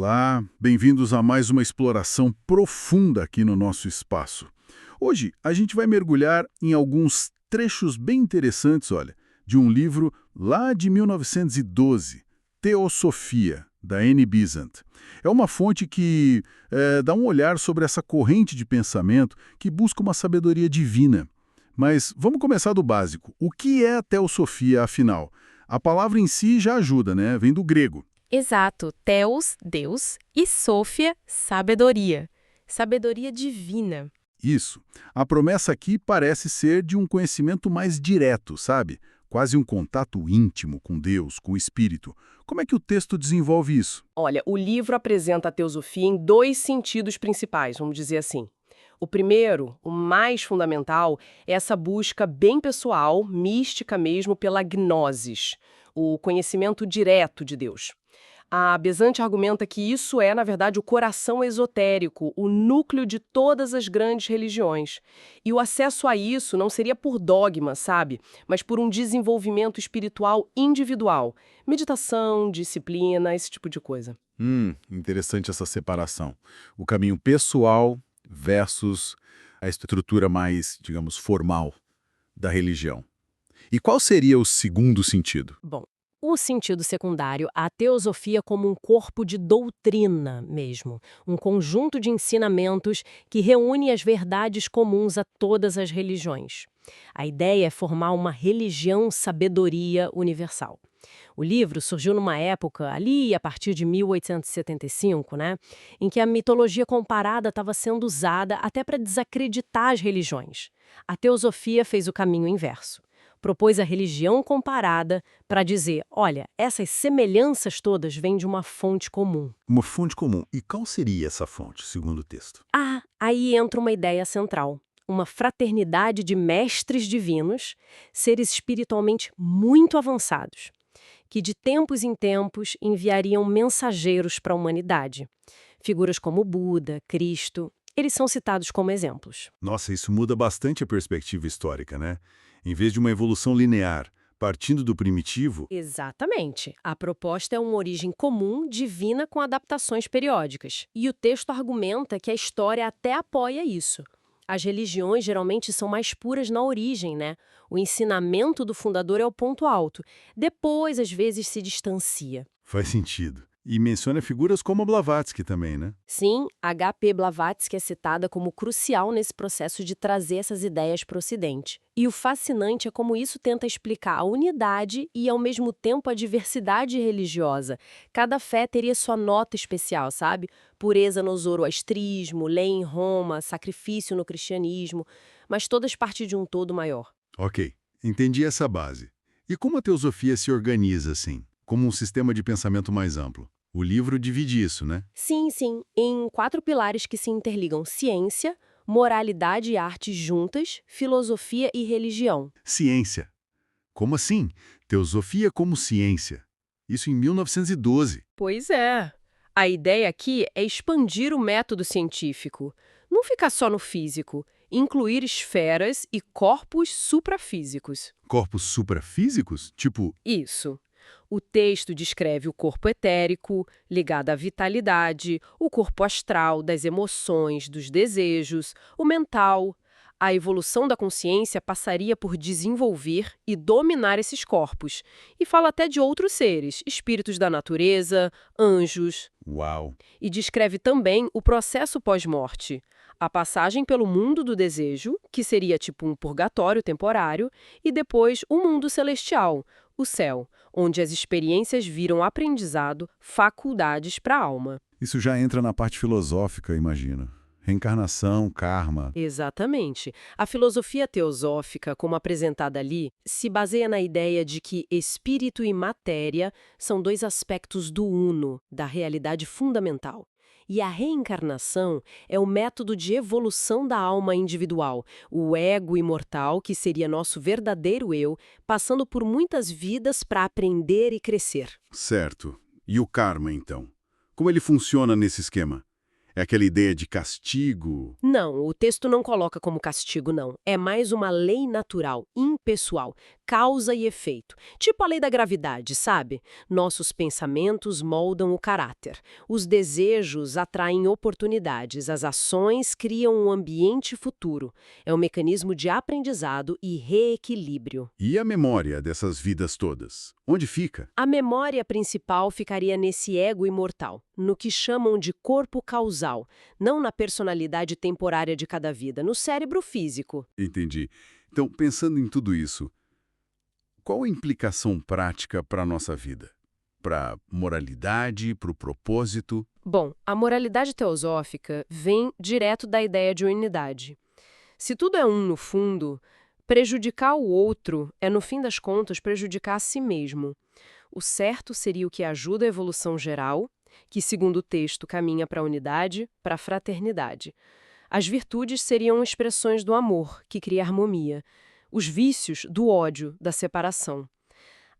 Olá, bem-vindos a mais uma exploração profunda aqui no nosso espaço. Hoje a gente vai mergulhar em alguns trechos bem interessantes, olha, de um livro lá de 1912, Teosofia, da Annie Besant. É uma fonte que dá um olhar sobre essa corrente de pensamento que busca uma sabedoria divina. Mas vamos começar do básico. O que é a Teosofia, afinal? A palavra em si já ajuda, né? Vem do grego. Exato. Theos, Deus, e Sofia, sabedoria. Sabedoria divina. Isso. A promessa aqui parece ser de um conhecimento mais direto, sabe? Quase um contato íntimo com Deus, com o Espírito. Como é que o texto desenvolve isso? Olha, o livro apresenta a teosofia em dois sentidos principais, vamos dizer assim. O primeiro, o mais fundamental, é essa busca bem pessoal, mística mesmo, pela gnosis, o conhecimento direto de Deus. A Besant argumenta que isso é, na verdade, o coração esotérico, o núcleo de todas as grandes religiões. E o acesso a isso não seria por dogma, sabe? Mas por um desenvolvimento espiritual individual. Meditação, disciplina, esse tipo de coisa. Interessante essa separação. O caminho pessoal versus a estrutura mais, digamos, formal da religião. E qual seria o segundo sentido? Bom, o sentido secundário, a teosofia como um corpo de doutrina mesmo, um conjunto de ensinamentos que reúne as verdades comuns a todas as religiões. A ideia é formar uma religião-sabedoria universal. O livro surgiu numa época, ali a partir de 1875, né, em que a mitologia comparada estava sendo usada até para desacreditar as religiões. A teosofia fez o caminho inverso. Propôs a religião comparada para dizer, olha, essas semelhanças todas vêm de uma fonte comum. Uma fonte comum. E qual seria essa fonte, segundo o texto? Aí entra uma ideia central. Uma fraternidade de mestres divinos, seres espiritualmente muito avançados, que de tempos em tempos enviariam mensageiros para a humanidade. Figuras como Buda, Cristo, eles são citados como exemplos. Nossa, isso muda bastante a perspectiva histórica, né? Em vez de uma evolução linear, partindo do primitivo, Exatamente. A proposta é uma origem comum, divina, com adaptações periódicas. E o texto argumenta que a história até apoia isso. As religiões geralmente são mais puras na origem, né? O ensinamento do fundador é o ponto alto. Depois, às vezes, se distancia. faz sentido. E menciona figuras como a Blavatsky também, né? Sim, H.P. Blavatsky é citada como crucial nesse processo de trazer essas ideias para o Ocidente. E o fascinante é como isso tenta explicar a unidade e, ao mesmo tempo, a diversidade religiosa. Cada fé teria sua nota especial, sabe? Pureza no zoroastrismo, lei em Roma, sacrifício no cristianismo, mas todas parte de um todo maior. Ok, entendi essa base. E como a teosofia se organiza assim? Como um sistema de pensamento mais amplo? O livro divide isso, né? Sim, sim, em 4 pilares que se interligam: ciência, moralidade e arte juntas, filosofia e religião. Ciência. Como assim? Teosofia como ciência. Isso em 1912. Pois é. A ideia aqui é expandir o método científico. Não ficar só no físico. Incluir esferas e corpos suprafísicos. Corpos suprafísicos? Tipo, Isso. O texto descreve o corpo etérico, ligado à vitalidade, o corpo astral, das emoções, dos desejos, o mental. A evolução da consciência passaria por desenvolver e dominar esses corpos. E fala até de outros seres, espíritos da natureza, anjos. uau. E descreve também o processo pós-morte. A passagem pelo mundo do desejo, que seria tipo um purgatório temporário, e depois o mundo celestial, o céu, onde as experiências viram aprendizado, faculdades para a alma. Isso já entra na parte filosófica, imagino. Reencarnação, karma. Exatamente. A filosofia teosófica, como apresentada ali, se baseia na ideia de que espírito e matéria são dois aspectos do uno, da realidade fundamental. E a reencarnação é o método de evolução da alma individual, o ego imortal, que seria nosso verdadeiro eu, passando por muitas vidas para aprender e crescer. Certo. E o karma, então? Como ele funciona nesse esquema? É aquela ideia de castigo. Não, o texto não coloca como castigo, não. É mais uma lei natural, impessoal, causa e efeito. Tipo a lei da gravidade, sabe? Nossos pensamentos moldam o caráter. Os desejos atraem oportunidades, as ações criam um ambiente futuro. É um mecanismo de aprendizado e reequilíbrio. E a memória dessas vidas todas? Onde fica? A memória principal ficaria nesse ego imortal, no que chamam de corpo causal, não na personalidade temporária de cada vida, no cérebro físico. Entendi. Então, pensando em tudo isso, qual a implicação prática para a nossa vida? Para moralidade, para o propósito? Bom, a moralidade teosófica vem direto da ideia de unidade. Se tudo é um no fundo, prejudicar o outro é, no fim das contas, prejudicar a si mesmo. O certo seria o que ajuda a evolução geral, que, segundo o texto, caminha para a unidade, para a fraternidade. As virtudes seriam expressões do amor, que cria harmonia. Os vícios, do ódio, da separação.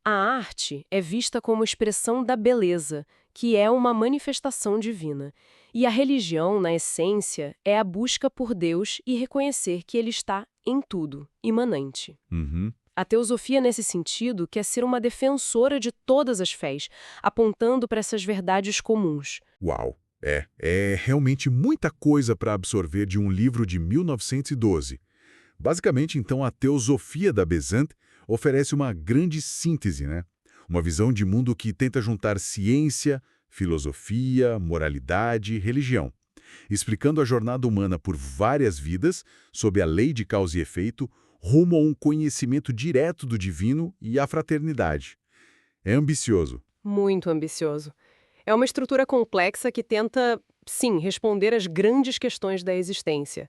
A arte é vista como expressão da beleza, que é uma manifestação divina. E a religião, na essência, é a busca por Deus e reconhecer que Ele está em tudo, imanente. Uhum. A teosofia, nesse sentido, quer ser uma defensora de todas as fés, apontando para essas verdades comuns. Uau! É realmente muita coisa para absorver de um livro de 1912. Basicamente, então, a teosofia da Besant oferece uma grande síntese, né? Uma visão de mundo que tenta juntar ciência, filosofia, moralidade e religião, explicando a jornada humana por várias vidas, sob a lei de causa e efeito, rumo a um conhecimento direto do divino e à fraternidade. É ambicioso. Muito ambicioso. É uma estrutura complexa que tenta, sim, responder às grandes questões da existência.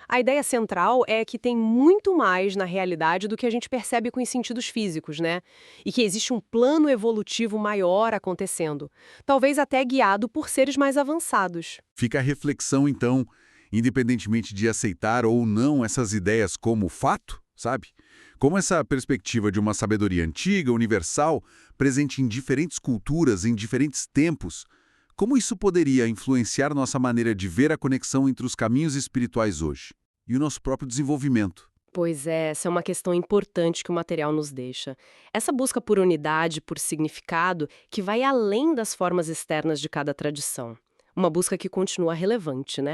A ideia central é que tem muito mais na realidade do que a gente percebe com os sentidos físicos, né? E que existe um plano evolutivo maior acontecendo, talvez até guiado por seres mais avançados. Fica a reflexão, então, independentemente de aceitar ou não essas ideias como fato, sabe? Como essa perspectiva de uma sabedoria antiga, universal, presente em diferentes culturas, em diferentes tempos, como isso poderia influenciar nossa maneira de ver a conexão entre os caminhos espirituais hoje e o nosso próprio desenvolvimento? Pois é, essa é uma questão importante que o material nos deixa. Essa busca por unidade, por significado, que vai além das formas externas de cada tradição. Uma busca que continua relevante, né?